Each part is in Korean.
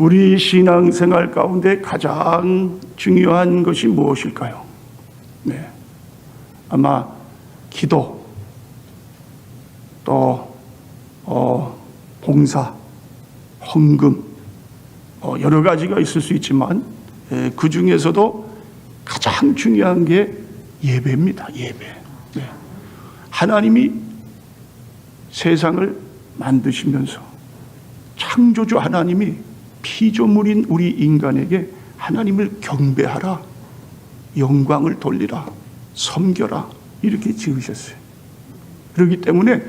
우리 신앙생활 가운데 가장 중요한 것이 무엇일까요? 네. 아마 기도, 또 봉사, 헌금, 여러 가지가 있을 수 있지만 그 중에서도 가장 중요한 게 예배입니다. 예배. 네. 하나님이 세상을 만드시면서 창조주 하나님이 피조물인 우리 인간에게 하나님을 경배하라, 영광을 돌리라, 섬겨라 이렇게 지으셨어요. 그렇기 때문에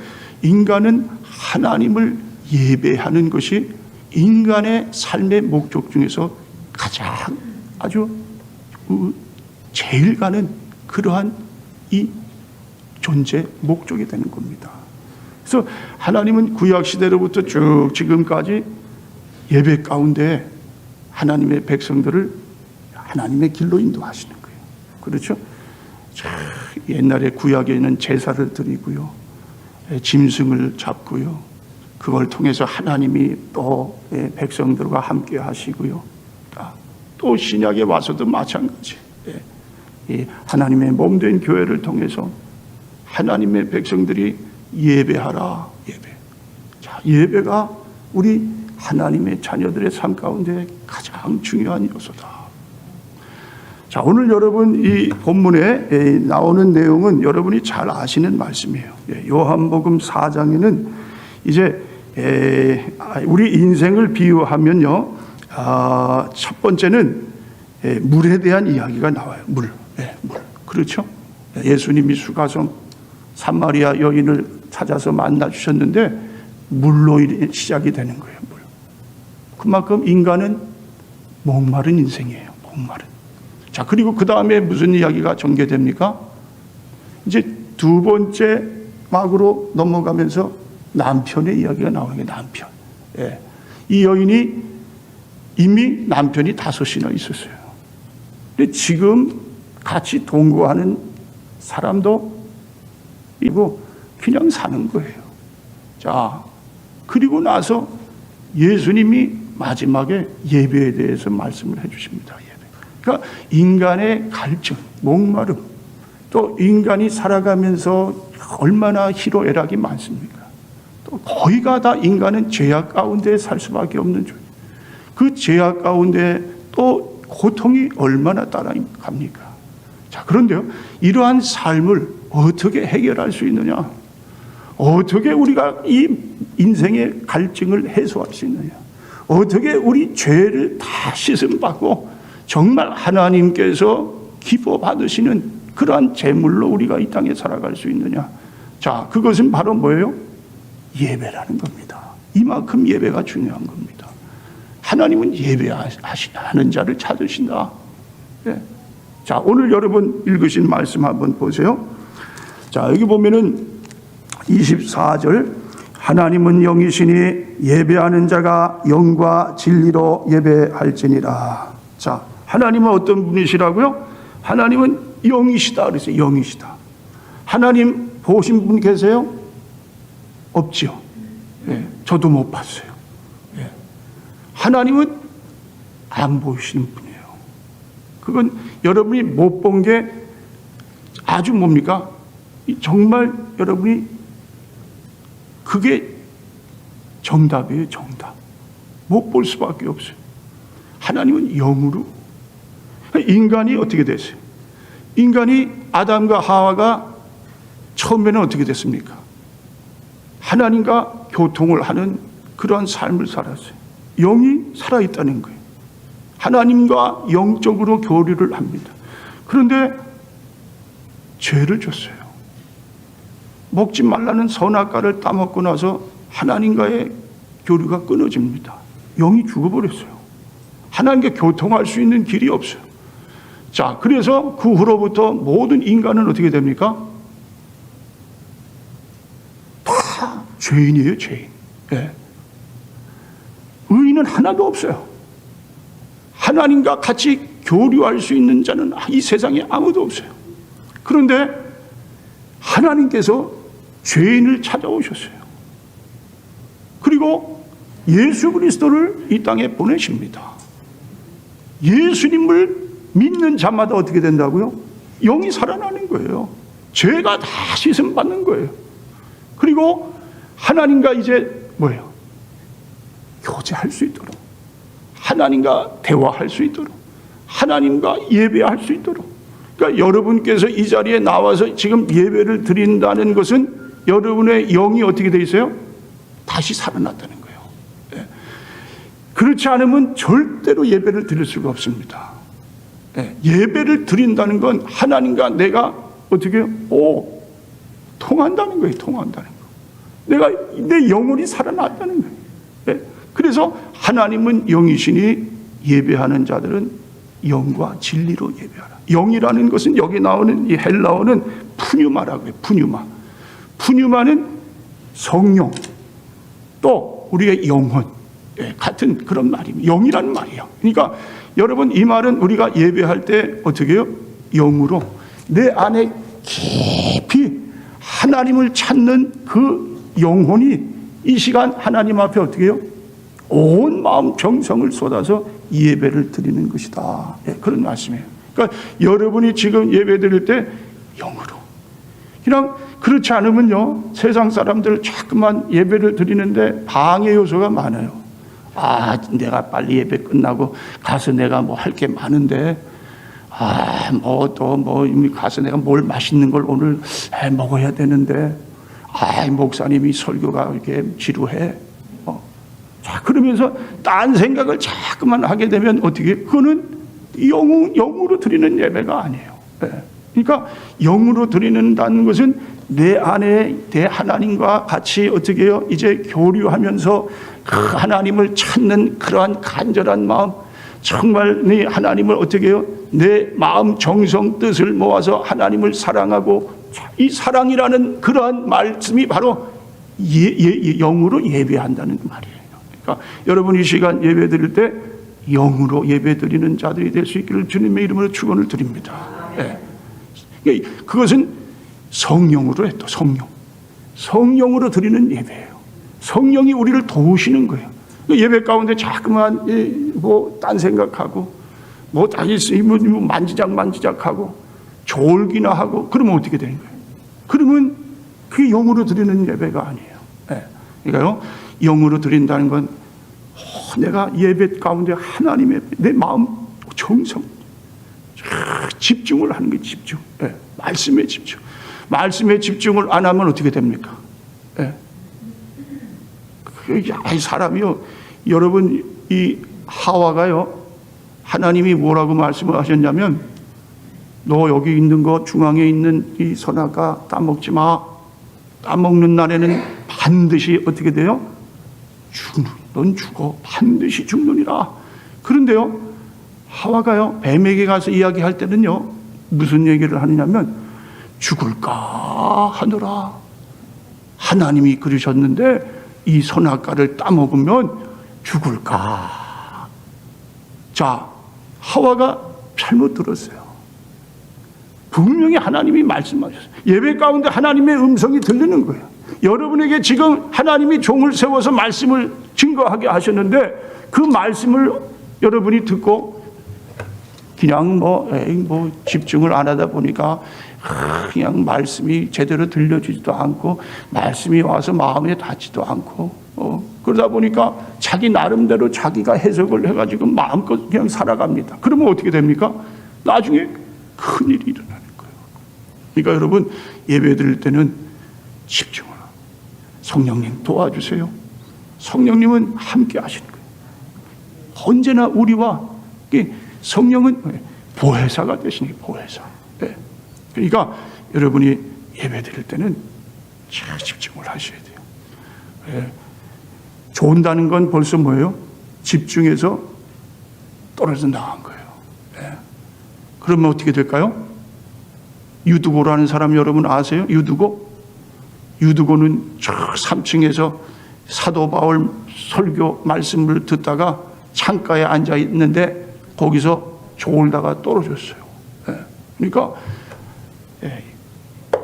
인간은 하나님을 예배하는 것이 인간의 삶의 목적 중에서 가장 아주 제일 가는 그러한 이 존재 목적이 되는 겁니다. 그래서 하나님은 구약시대로부터 쭉 지금까지 예배 가운데 하나님의 백성들을 하나님의 길로 인도하시는 거예요. 그렇죠? 옛날에 구약에는 제사를 드리고요, 짐승을 잡고요, 그걸 통해서 하나님이 또 백성들과 함께 하시고요, 또 신약에 와서도 마찬가지, 하나님의 몸된 교회를 통해서 하나님의 백성들이 예배하라, 예배. 자, 예배가 우리 하나님의 자녀들의 삶 가운데 가장 중요한 요소다. 자, 오늘 여러분 이 본문에 나오는 내용은 여러분이 잘 아시는 말씀이에요. 요한복음 4장에는 이제 우리 인생을 비유하면요, 첫 번째는 물에 대한 이야기가 나와요. 물. 그렇죠? 예수님이 수가성 사마리아 여인을 찾아서 만나 주셨는데 물로 시작이 되는 거예요. 물. 그만큼 인간은 목마른 인생이에요. 목마른. 자, 그리고 그 다음에 무슨 이야기가 전개됩니까? 이제 두 번째 막으로 넘어가면서 남편의 이야기가 나오는 게 남편. 이 여인이 이미 남편이 5이나 있었어요. 근데 지금 같이 동거하는 사람도 이고 그냥 사는 거예요. 자, 그리고 나서 예수님이 마지막에 예배에 대해서 말씀을 해주십니다. 예배. 그러니까 인간의 갈증, 목마름, 또 인간이 살아가면서 얼마나 희로애락이 많습니까? 또 거의가 다 인간은 죄악 가운데 살 수밖에 없는 존재. 그 죄악 가운데 또 고통이 얼마나 따라갑니까? 자, 그런데요, 이러한 삶을 어떻게 해결할 수 있느냐? 어떻게 우리가 이 인생의 갈증을 해소할 수 있느냐? 어떻게 우리 죄를 다 씻음받고 정말 하나님께서 기뻐 받으시는 그러한 제물로 우리가 이 땅에 살아갈 수 있느냐? 자, 그것은 바로 뭐예요? 예배라는 겁니다. 이만큼 예배가 중요한 겁니다. 하나님은 예배하는 자를 찾으신다. 네. 자, 오늘 여러분 읽으신 말씀 한번 보세요. 자, 여기 보면은 24절, 하나님은 영이시니 예배하는 자가 영과 진리로 예배할지니라. 자, 하나님은 어떤 분이시라고요? 하나님은 영이시다 그랬어요. 영이시다. 하나님 보신 분 계세요? 없지요. 예, 저도 못 봤어요. 예. 하나님은 안 보이시는 분이에요. 그건 여러분이 못 본 게 아주 뭡니까? 정말 여러분이 그게 정답이에요. 정답. 못 볼 수밖에 없어요. 하나님은 영으로. 인간이 어떻게 됐어요? 인간이 아담과 하와가 처음에는 어떻게 됐습니까? 하나님과 교통을 하는 그러한 삶을 살았어요. 영이 살아있다는 거예요. 하나님과 영적으로 교류를 합니다. 그런데 죄를 줬어요. 먹지 말라는 선악과를 따먹고 나서 하나님과의 교류가 끊어집니다. 영이 죽어버렸어요. 하나님과 교통할 수 있는 길이 없어요. 자, 그래서 그 후로부터 모든 인간은 어떻게 됩니까? 다 죄인이에요, 죄인. 네. 의인은 하나도 없어요. 하나님과 같이 교류할 수 있는 자는 이 세상에 아무도 없어요. 그런데 하나님께서 죄인을 찾아오셨어요. 그리고 예수 그리스도를 이 땅에 보내십니다. 예수님을 믿는 자마다 어떻게 된다고요? 영이 살아나는 거예요. 죄가 다 씻음 받는 거예요. 그리고 하나님과 이제 뭐예요? 교제할 수 있도록, 하나님과 대화할 수 있도록, 하나님과 예배할 수 있도록. 그러니까 여러분께서 이 자리에 나와서 지금 예배를 드린다는 것은 여러분의 영이 어떻게 돼 있어요? 다시 살아났다는 거예요. 예. 그렇지 않으면 절대로 예배를 드릴 수가 없습니다. 예. 예배를 드린다는 건 하나님과 내가 어떻게 해요? 통한다는 거예요. 통한다는 거. 내가 내 영혼이 살아났다는 거예요. 예. 그래서 하나님은 영이시니 예배하는 자들은 영과 진리로 예배하라. 영이라는 것은 여기 나오는 이 헬라어는 푸뉴마라고 해요. 푸뉴마. 푸뉴마는 성령, 또 우리의 영혼, 같은 그런 말입니다. 영이라는 말이에요. 그러니까 여러분, 이 말은 우리가 예배할 때 어떻게 해요? 영으로 내 안에 깊이 하나님을 찾는 그 영혼이 이 시간 하나님 앞에 어떻게 해요? 온 마음 정성을 쏟아서 예배를 드리는 것이다. 그런 말씀이에요. 그러니까 여러분이 지금 예배 드릴 때 영으로, 그냥 그렇지 않으면요, 세상 사람들 자꾸만 예배를 드리는데 방해 요소가 많아요. 내가 빨리 예배 끝나고 가서 내가 뭐 할 게 많은데, 가서 내가 뭘 맛있는 걸 오늘 먹어야 되는데, 목사님이 설교가 이렇게 지루해. 자, 그러면서 딴 생각을 자꾸만 하게 되면 어떻게, 그거는 영으로 드리는 예배가 아니에요. 그러니까 영으로 드리는다는 것은 내 안에 내 하나님과 같이 어떻게 해요? 이제 교류하면서 그 하나님을 찾는 그러한 간절한 마음, 정말 네 하나님을 어떻게 해요? 내 마음 정성 뜻을 모아서 하나님을 사랑하고, 이 사랑이라는 그러한 말씀이 바로 영으로 예배한다는 말이에요. 그러니까 여러분 이 시간 예배 드릴 때 영으로 예배 드리는 자들이 될 수 있기를 주님의 이름으로 축원을 드립니다. 그것은 성령으로 했다. 성령으로 드리는 예배예요. 성령이 우리를 도우시는 거예요. 예배 가운데 자꾸만 딴 생각하고 다시 만지작하고 졸기나 하고 그러면 어떻게 되는 거예요? 그러면 그게 영으로 드리는 예배가 아니에요. 그러니까요, 영으로 드린다는 건 내가 예배 가운데 하나님의 내 마음 정성 집중을 하는 게 집중. 말씀에 집중. 말씀에 집중을 안 하면 어떻게 됩니까? 사람이요, 여러분, 이 하와가요, 하나님이 뭐라고 말씀을 하셨냐면, 너 여기 있는 거 중앙에 있는 이 선악과 따먹지 마. 따먹는 날에는 반드시 어떻게 돼요? 넌 죽어. 반드시 죽느니라. 그런데요, 하와가요, 뱀에게 가서 이야기할 때는요, 무슨 얘기를 하느냐면, 죽을까 하느라. 하나님이 그러셨는데 이 선악과를 따먹으면 죽을까. 자, 하와가 잘못 들었어요. 분명히 하나님이 말씀하셨어요. 예배 가운데 하나님의 음성이 들리는 거예요. 여러분에게 지금 하나님이 종을 세워서 말씀을 증거하게 하셨는데, 그 말씀을 여러분이 듣고 그냥 집중을 안 하다 보니까 그냥 말씀이 제대로 들려주지도 않고, 말씀이 와서 마음에 닿지도 않고, 그러다 보니까 자기 나름대로 자기가 해석을 해가지고 마음껏 그냥 살아갑니다. 그러면 어떻게 됩니까? 나중에 큰일이 일어나는 거예요. 그러니까 여러분, 예배 드릴 때는 집중을 하고, 성령님 도와주세요. 성령님은 함께 하시는 거예요. 언제나 우리와 성령은 보혜사가 되시니 보혜사. 그러니까 여러분이 예배 드릴 때는 잘 집중을 하셔야 돼요. 좋은다는 건 벌써 뭐예요? 집중해서 떨어져 나간 거예요. 그러면 어떻게 될까요? 유두고라는 사람 여러분 아세요? 유두고는 저 3층에서 사도 바울 설교 말씀을 듣다가 창가에 앉아 있는데 거기서 졸다가 떨어졌어요. 그러니까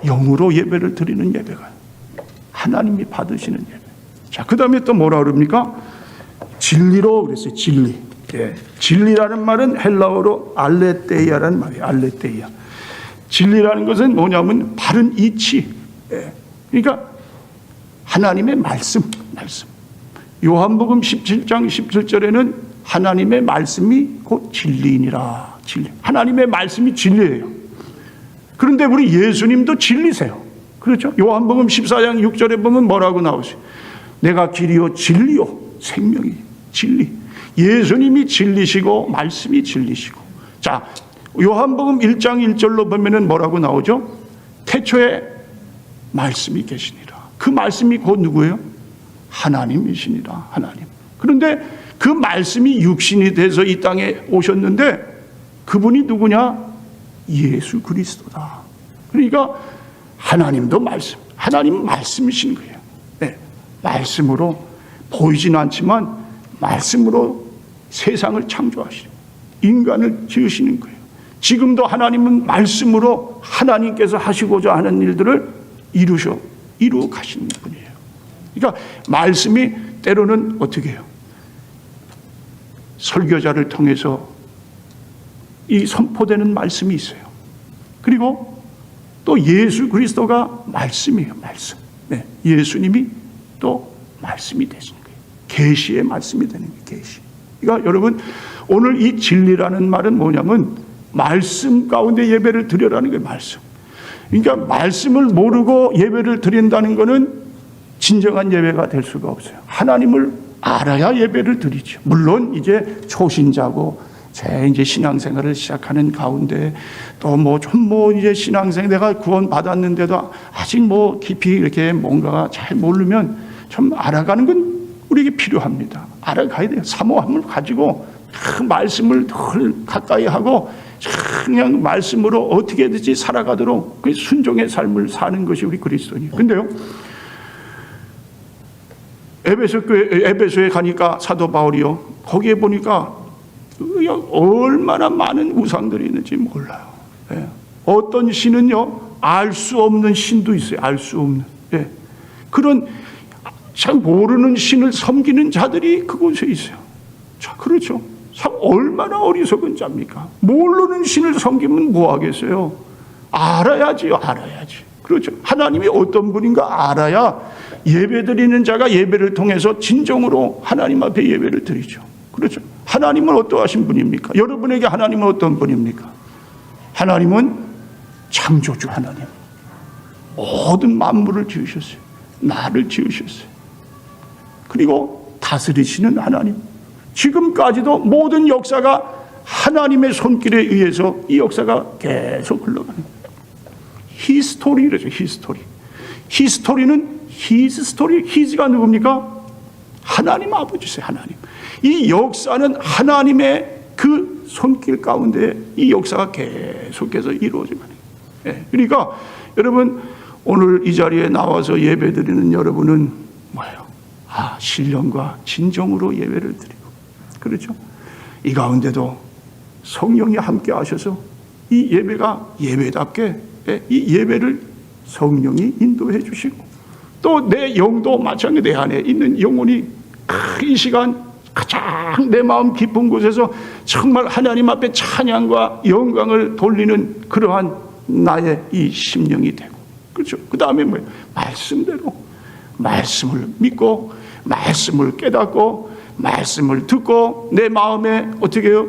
영으로 예배를 드리는 예배가 하나님이 받으시는 예배. 자, 그 다음에 또 뭐라 그럽니까? 진리로 그랬어요. 진리. 예. 진리라는 말은 헬라어로 알레테이아라는 말이에요. 알레테이아. 진리라는 것은 뭐냐면 바른 이치. 예. 그러니까 하나님의 말씀. 요한복음 17장 17절에는 하나님의 말씀이 곧 진리이니라. 진리. 하나님의 말씀이 진리예요. 그런데 우리 예수님도 진리세요. 그렇죠? 요한복음 14장 6절에 보면 뭐라고 나오세요? 내가 길이요 진리요 생명이 진리. 예수님이 진리시고 말씀이 진리시고. 자, 요한복음 1장 1절로 보면은 뭐라고 나오죠? 태초에 말씀이 계시니라. 그 말씀이 곧 누구예요? 하나님이시니라. 하나님. 그런데 그 말씀이 육신이 돼서 이 땅에 오셨는데 그분이 누구냐? 예수 그리스도다. 그러니까 하나님도 말씀, 하나님 말씀이신 거예요. 네, 말씀으로 보이진 않지만 말씀으로 세상을 창조하시고 인간을 지으시는 거예요. 지금도 하나님은 말씀으로 하나님께서 하시고자 하는 일들을 이루어 가시는 분이에요. 그러니까 말씀이 때로는 어떻게 해요? 설교자를 통해서 이 선포되는 말씀이 있어요. 그리고 또 예수 그리스도가 말씀이에요. 말씀. 네, 예수님이 또 말씀이 되시는 거예요. 계시의 말씀이 되는 거예요. 계시. 그러니까 여러분 오늘 이 진리라는 말은 뭐냐면 말씀 가운데 예배를 드려라는 거예요. 말씀. 그러니까 말씀을 모르고 예배를 드린다는 것은 진정한 예배가 될 수가 없어요. 하나님을 알아야 예배를 드리죠. 물론 이제 초신자고 제 이제 신앙생활을 시작하는 가운데 또 이제 신앙생 내가 구원 받았는데도 아직 깊이 이렇게 뭔가가 잘 모르면 좀 알아가는 건 우리에게 필요합니다. 알아가야 돼요. 사모함을 가지고 그 말씀을 늘 가까이 하고 그냥 말씀으로 어떻게든지 살아가도록 그 순종의 삶을 사는 것이 우리 그리스도인이에요. 근데요, 에베소에 가니까 사도 바울이요, 거기에 보니까 얼마나 많은 우상들이 있는지 몰라요. 예. 어떤 신은요, 알 수 없는 신도 있어요. 알 수 없는. 예. 그런 잘 모르는 신을 섬기는 자들이 그곳에 있어요. 자, 그렇죠. 참 얼마나 어리석은 자입니까? 모르는 신을 섬기면 뭐 하겠어요? 알아야지요. 알아야지. 그렇죠. 하나님이 어떤 분인가 알아야 예배드리는 자가 예배를 통해서 진정으로 하나님 앞에 예배를 드리죠. 그렇죠. 하나님은 어떠하신 분입니까? 여러분에게 하나님은 어떤 분입니까? 하나님은 창조주 하나님. 모든 만물을 지으셨어요. 나를 지으셨어요. 그리고 다스리시는 하나님. 지금까지도 모든 역사가 하나님의 손길에 의해서 이 역사가 계속 흘러가는 거예요. 히스토리래죠. 히스토리. 히스토리는 히즈 스토리. 히즈가 누굽니까? 하나님 아버지세요. 하나님. 이 역사는 하나님의 그 손길 가운데 이 역사가 계속해서 이루어지는 거예요. 예. 그러니까 여러분 오늘 이 자리에 나와서 예배드리는 여러분은 뭐예요? 신령과 진정으로 예배를 드리고, 그렇죠? 이 가운데도 성령이 함께 하셔서 이 예배가 예배답게 이 예배를 성령이 인도해 주시고, 또 내 영도 마찬가지, 내 안에 있는 영혼이 이 시간 가장 내 마음 깊은 곳에서 정말 하나님 앞에 찬양과 영광을 돌리는 그러한 나의 이 심령이 되고, 그렇죠? 그 다음에 뭐예요? 말씀대로 말씀을 믿고 말씀을 깨닫고 말씀을 듣고 내 마음에 어떻게 해요?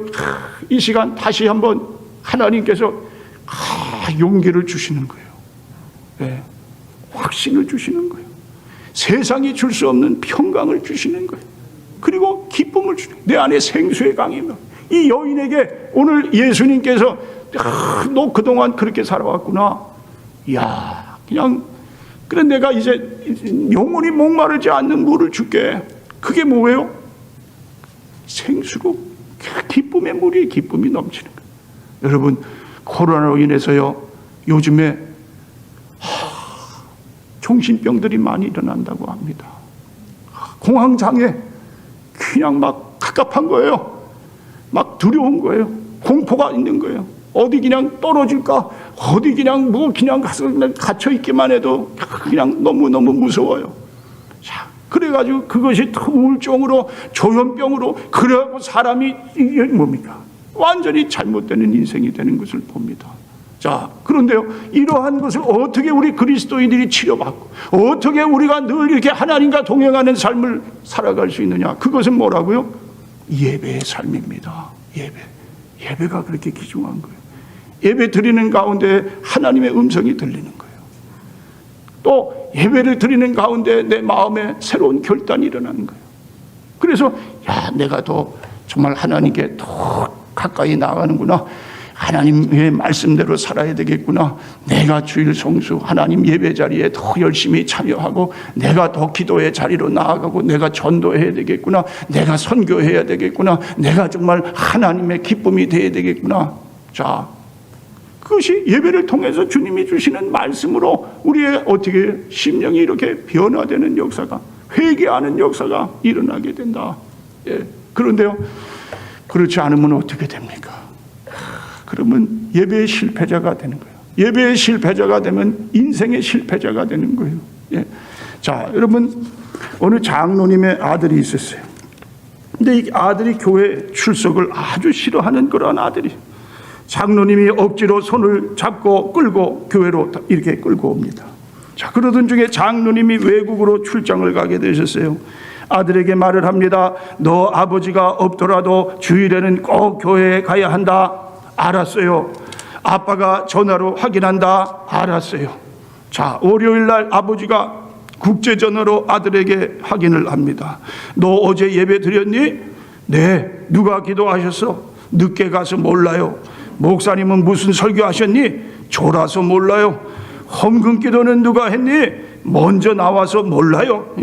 이 시간 다시 한번 하나님께서 용기를 주시는 거예요. 네. 확신을 주시는 거예요. 세상이 줄 수 없는 평강을 주시는 거예요. 그리고 기쁨을 주는 거예요. 내 안에 생수의 강이며, 이 여인에게 오늘 예수님께서 너 그동안 그렇게 살아왔구나. 이야, 그래 내가 이제 영원히 목마르지 않는 물을 줄게. 그게 뭐예요? 생수로 기쁨의 물이, 기쁨이 넘치는 거예요. 여러분 코로나로 인해서요 요즘에 정신병들이 많이 일어난다고 합니다. 공황장애, 그냥 막 갑갑한 거예요. 막 두려운 거예요. 공포가 있는 거예요. 어디 그냥 떨어질까, 어디 그냥 가서 갇혀 있기만 해도 그냥 너무너무 무서워요. 자, 그래가지고 그것이 우울증으로 조현병으로 그래갖고 사람이 이게 뭡니까? 완전히 잘못되는 인생이 되는 것을 봅니다. 자, 그런데요, 이러한 것을 어떻게 우리 그리스도인들이 치료받고 어떻게 우리가 늘 이렇게 하나님과 동행하는 삶을 살아갈 수 있느냐? 그것은 뭐라고요? 예배의 삶입니다. 예배가 그렇게 귀중한 거예요. 예배 드리는 가운데 하나님의 음성이 들리는 거예요. 또 예배를 드리는 가운데 내 마음에 새로운 결단이 일어나는 거예요. 그래서 내가 더 정말 하나님께 더 가까이 나가는구나. 하나님의 말씀대로 살아야 되겠구나. 내가 주일 성수 하나님 예배 자리에 더 열심히 참여하고 내가 더 기도의 자리로 나아가고 내가 전도해야 되겠구나. 내가 선교해야 되겠구나. 내가 정말 하나님의 기쁨이 되어야 되겠구나. 자, 그것이 예배를 통해서 주님이 주시는 말씀으로 우리의 어떻게 심령이 이렇게 변화되는 역사가, 회개하는 역사가 일어나게 된다. 그런데요, 그렇지 않으면 어떻게 됩니까? 그러면 예배의 실패자가 되는 거예요. 예배의 실패자가 되면 인생의 실패자가 되는 거예요. 자, 여러분, 어느 장로님의 아들이 있었어요. 근데 이 아들이 교회 출석을 아주 싫어하는 그런 아들이, 장로님이 억지로 손을 잡고 끌고 교회로 이렇게 끌고 옵니다. 자, 그러던 중에 장로님이 외국으로 출장을 가게 되셨어요. 아들에게 말을 합니다. 너 아버지가 없더라도 주일에는 꼭 교회에 가야 한다. 알았어요. 아빠가 전화로 확인한다. 알았어요. 자, 월요일 날 아버지가 국제전화로 아들에게 확인을 합니다. 너 어제 예배 드렸니? 네. 누가 기도하셨어? 늦게 가서 몰라요. 목사님은 무슨 설교하셨니? 졸아서 몰라요. 헌금 기도는 누가 했니? 먼저 나와서 몰라요.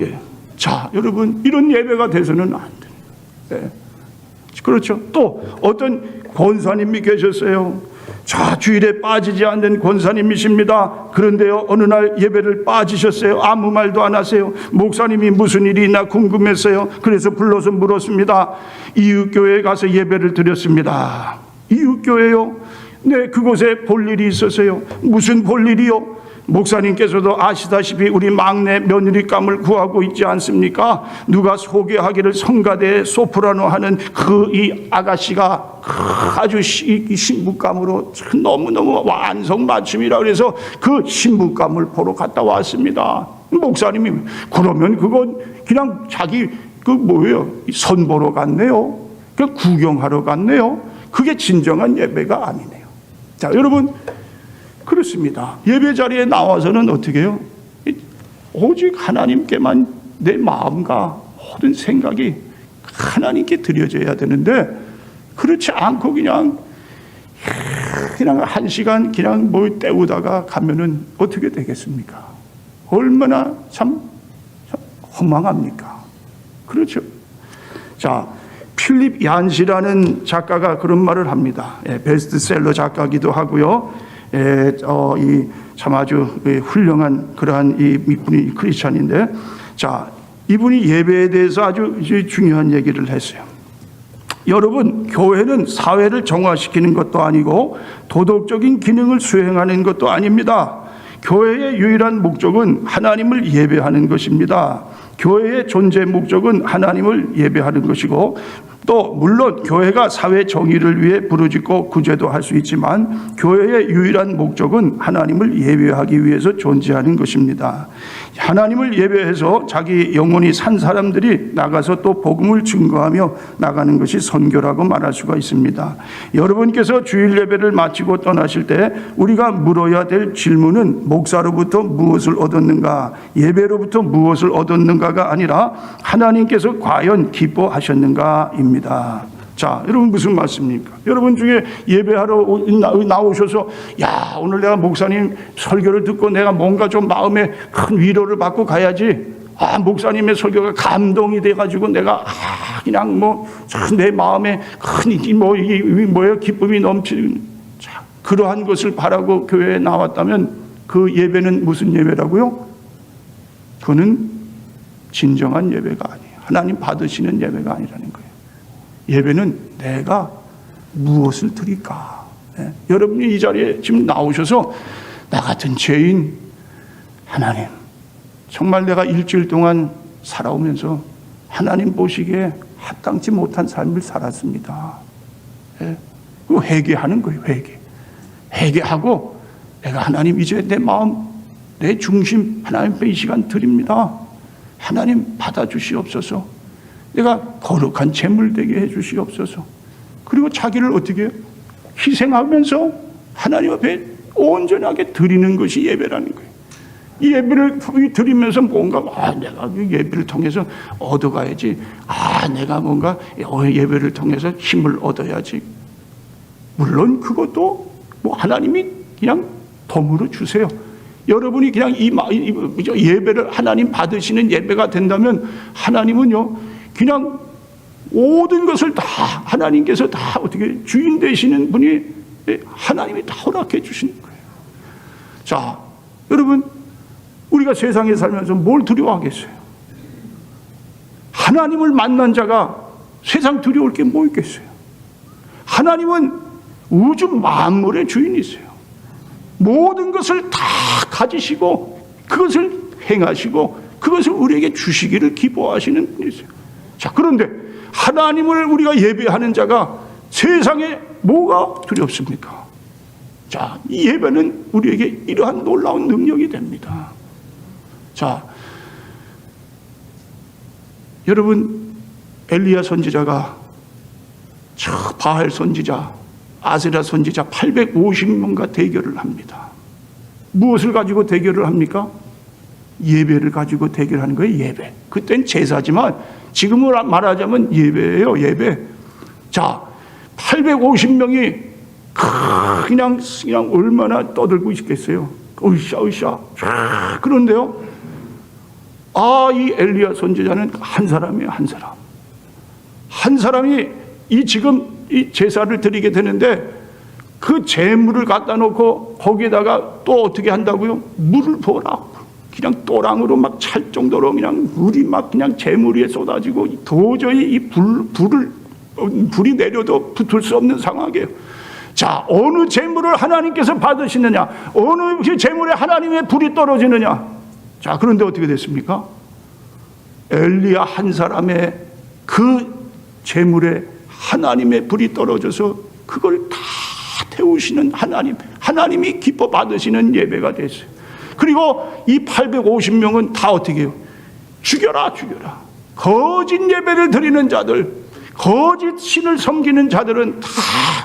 자, 여러분, 이런 예배가 돼서는 안 됩니다. 그렇죠. 또 어떤 권사님이 계셨어요. 자, 주일에 빠지지 않는 권사님이십니다. 그런데요, 어느 날 예배를 빠지셨어요. 아무 말도 안 하세요. 목사님이 무슨 일이 있나 궁금했어요. 그래서 불러서 물었습니다. 이웃교회에 가서 예배를 드렸습니다. 이웃교회요? 네, 그곳에 볼 일이 있었어요. 무슨 볼 일이요? 목사님께서도 아시다시피 우리 막내 며느리감을 구하고 있지 않습니까? 누가 소개하기를 성가대에 소프라노 하는 그 이 아가씨가 아주 신부감으로 너무너무 완성맞춤이라 그래서 그 신부감을 보러 갔다 왔습니다. 목사님이 그러면 그건 그냥 자기 그 뭐예요? 선보러 갔네요. 그 구경하러 갔네요. 그게 진정한 예배가 아니네요. 자, 여러분, 그렇습니다. 예배 자리에 나와서는 어떻게 해요? 오직 하나님께만 내 마음과 모든 생각이 하나님께 드려져야 되는데, 그렇지 않고 그냥 한 시간 그냥 뭘 때우다가 가면은 어떻게 되겠습니까? 얼마나 참 허망합니까? 그렇죠. 자, 필립 얀시라는 작가가 그런 말을 합니다. 베스트셀러 작가기도 하고요. 이 참 아주 훌륭한 그러한 이분이 크리스찬인데, 자, 이분이 예배에 대해서 아주 중요한 얘기를 했어요. 여러분, 교회는 사회를 정화시키는 것도 아니고 도덕적인 기능을 수행하는 것도 아닙니다. 교회의 유일한 목적은 하나님을 예배하는 것입니다. 교회의 존재 목적은 하나님을 예배하는 것이고, 또 물론 교회가 사회 정의를 위해 부르짖고 구제도 할 수 있지만 교회의 유일한 목적은 하나님을 예배하기 위해서 존재하는 것입니다. 하나님을 예배해서 자기 영혼이 산 사람들이 나가서 또 복음을 증거하며 나가는 것이 선교라고 말할 수가 있습니다. 여러분께서 주일 예배를 마치고 떠나실 때 우리가 물어야 될 질문은 목사로부터 무엇을 얻었는가, 예배로부터 무엇을 얻었는가가 아니라 하나님께서 과연 기뻐하셨는가입니다. 자, 여러분, 무슨 말씀입니까? 여러분 중에 예배하러 나오셔서 오늘 내가 목사님 설교를 듣고 내가 뭔가 좀 마음에 큰 위로를 받고 가야지. 목사님의 설교가 감동이 돼가지고 내가 그냥 내 마음에 큰 기쁨이 넘치는, 자, 그러한 것을 바라고 교회에 나왔다면 그 예배는 무슨 예배라고요? 그거는 진정한 예배가 아니에요. 하나님 받으시는 예배가 아니라는 거예요. 예배는 내가 무엇을 드릴까? 여러분이 이 자리에 지금 나오셔서 나 같은 죄인, 하나님, 정말 내가 일주일 동안 살아오면서 하나님 보시기에 합당치 못한 삶을 살았습니다. 예? 그 회개하는 거예요. 회개하고 내가 하나님 이제 내 마음, 내 중심 하나님 앞에 이 시간 드립니다. 하나님 받아주시옵소서. 내가 거룩한 제물 되게 해주시옵소서. 그리고 자기를 어떻게 해요? 희생하면서 하나님 앞에 온전하게 드리는 것이 예배라는 거예요. 이 예배를 드리면서 뭔가 내가 이 예배를 통해서 얻어가야지. 내가 뭔가 예배를 통해서 힘을 얻어야지. 물론 그것도 뭐 하나님이 그냥 덤으로 주세요. 여러분이 그냥 이 예배를 하나님 받으시는 예배가 된다면 하나님은요 그냥 모든 것을 다 하나님께서 다 어떻게 주인 되시는 분이 하나님이 다 허락해 주시는 거예요. 자, 여러분 우리가 세상에 살면서 뭘 두려워하겠어요? 하나님을 만난 자가 세상 두려울 게 뭐 있겠어요? 하나님은 우주 만물의 주인이세요. 모든 것을 다 가지시고 그것을 행하시고 그것을 우리에게 주시기를 기뻐하시는 분이세요. 자, 그런데 하나님을 우리가 예배하는 자가 세상에 뭐가 두렵습니까? 자, 이 예배는 우리에게 이러한 놀라운 능력이 됩니다. 자, 여러분 엘리야 선지자가 바알 선지자, 아세라 선지자 850명과 대결을 합니다. 무엇을 가지고 대결을 합니까? 예배를 가지고 대결하는 거예요. 예배. 그땐 제사지만 지금으로 말하자면 예배예요. 예배. 자, 850명이 그냥 얼마나 떠들고 있겠어요. 으쌰. 그런데요, 이 엘리야 선지자는 한 사람이에요. 한 사람이 지금 이 제사를 드리게 되는데 그 제물을 갖다 놓고 거기에다가 또 어떻게 한다고요? 물을 부어라. 그냥 또랑으로 막 찰 정도로 그냥 물이 막 그냥 제물 위에 쏟아지고 도저히 이 불이 내려도 붙을 수 없는 상황이에요. 자, 어느 제물을 하나님께서 받으시느냐? 어느 제물에 하나님의 불이 떨어지느냐? 자, 그런데 어떻게 됐습니까? 엘리야 한 사람의 그 제물에 하나님의 불이 떨어져서 그걸 다 태우시는 하나님이 기뻐 받으시는 예배가 됐어요. 그리고 이 850명은 다 어떻게 해요? 죽여라. 거짓 예배를 드리는 자들, 거짓 신을 섬기는 자들은 다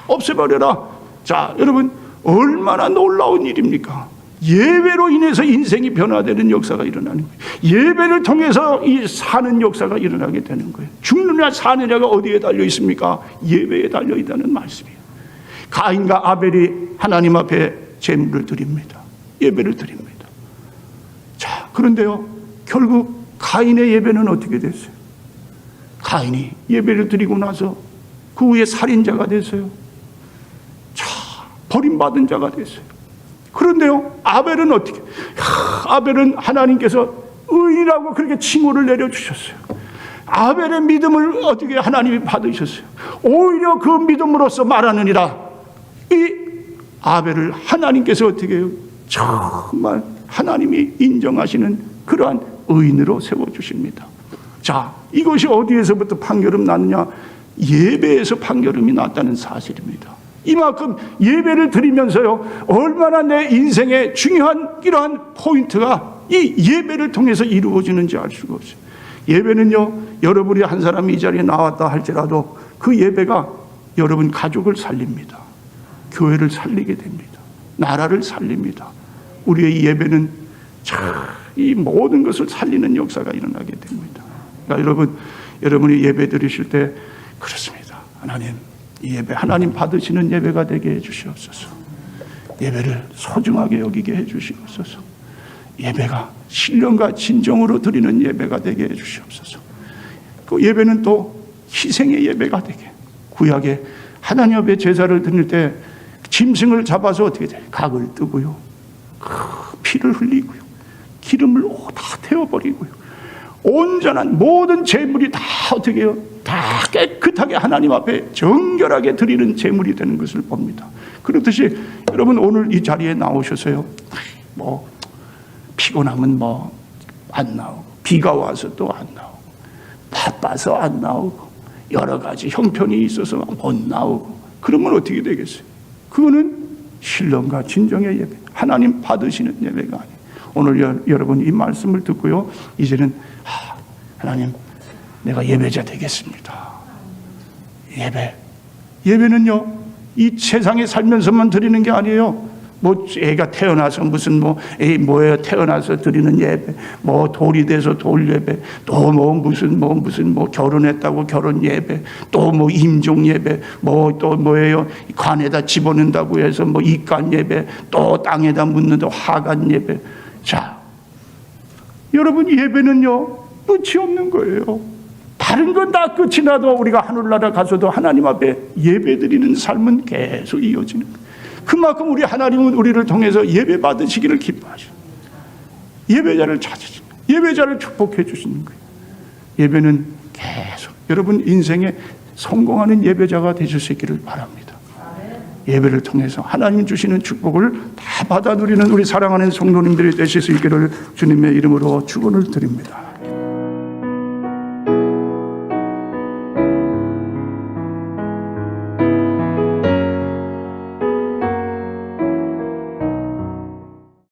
없애버려라. 자, 여러분 얼마나 놀라운 일입니까? 예배로 인해서 인생이 변화되는 역사가 일어나는 거예요. 예배를 통해서 이 사는 역사가 일어나게 되는 거예요. 죽느냐 사느냐가 어디에 달려 있습니까? 예배에 달려 있다는 말씀이에요. 가인과 아벨이 하나님 앞에 제물을 드립니다. 예배를 드립니다. 자, 그런데요, 결국 가인의 예배는 어떻게 됐어요? 가인이 예배를 드리고 나서 그 후에 살인자가 됐어요. 자, 버림받은 자가 됐어요. 그런데요, 아벨은 어떻게? 아벨은 하나님께서 의인이라고 그렇게 칭호를 내려주셨어요. 아벨의 믿음을 어떻게 하나님이 받으셨어요. 오히려 그 믿음으로써 말하느니라. 이 아벨을 하나님께서 어떻게 해요? 정말 하나님이 인정하시는 그러한 의인으로 세워주십니다. 자, 이것이 어디에서부터 판결음 났느냐? 예배에서 판결음이 났다는 사실입니다. 이만큼 예배를 드리면서요, 얼마나 내 인생의 중요한 이러한 포인트가 이 예배를 통해서 이루어지는지 알 수가 없어요. 예배는요, 여러분이 한 사람이 이 자리에 나왔다 할지라도 그 예배가 여러분 가족을 살립니다. 교회를 살리게 됩니다. 나라를 살립니다. 우리의 예배는 이 모든 것을 살리는 역사가 일어나게 됩니다. 그러니까 여러분이 예배 드리실 때 그렇습니다. 하나님, 이 예배 하나님 받으시는 예배가 되게 해주시옵소서. 예배를 소중하게 여기게 해주시옵소서. 예배가 신령과 진정으로 드리는 예배가 되게 해주시옵소서. 그 예배는 또 희생의 예배가 되게, 구약에 하나님 앞에 제사를 드릴 때 짐승을 잡아서 어떻게 돼요? 각을 뜨고요, 피를 흘리고요, 기름을 다 태워버리고요, 온전한 모든 제물이 다 어떻게 해요? 다 깨끗하게 하나님 앞에 정결하게 드리는 제물이 되는 것을 봅니다. 그렇듯이 여러분 오늘 이 자리에 나오셔서요, 피곤하면 안 나오고 비가 와서 또 안 나오고, 바빠서 안 나오고, 여러 가지 형편이 있어서 못 나오고, 그러면 어떻게 되겠어요? 그거는 신령과 진정의 예배, 하나님 받으시는 예배가 아니에요. 오늘 여러분 이 말씀을 듣고요, 이제는 하나님, 내가 예배자 되겠습니다. 예배는요, 이 세상에 살면서만 드리는 게 아니에요. 뭐 애가 태어나서 무슨 뭐예요, 태어나서 드리는 예배, 뭐 돌이 돼서 돌 예배, 또 무슨 결혼했다고 결혼 예배, 또 임종 예배, 또 뭐예요, 관에다 집어넣는다고 해서 입간 예배, 또 땅에다 묻는다 화간 예배. 자, 여러분, 예배는요 끝이 없는 거예요. 다른 건 다 끝이 나도 우리가 하늘나라 가서도 하나님 앞에 예배 드리는 삶은 계속 이어지는 거예요. 그만큼 우리 하나님은 우리를 통해서 예배 받으시기를 기뻐하셔. 예배자를 찾으시는 거예요. 예배자를 축복해 주시는 거예요. 예배는 계속 여러분 인생에 성공하는 예배자가 되실 수 있기를 바랍니다. 예배를 통해서 하나님 주시는 축복을 다 받아 누리는 우리 사랑하는 성도님들이 되실 수 있기를 주님의 이름으로 축원을 드립니다.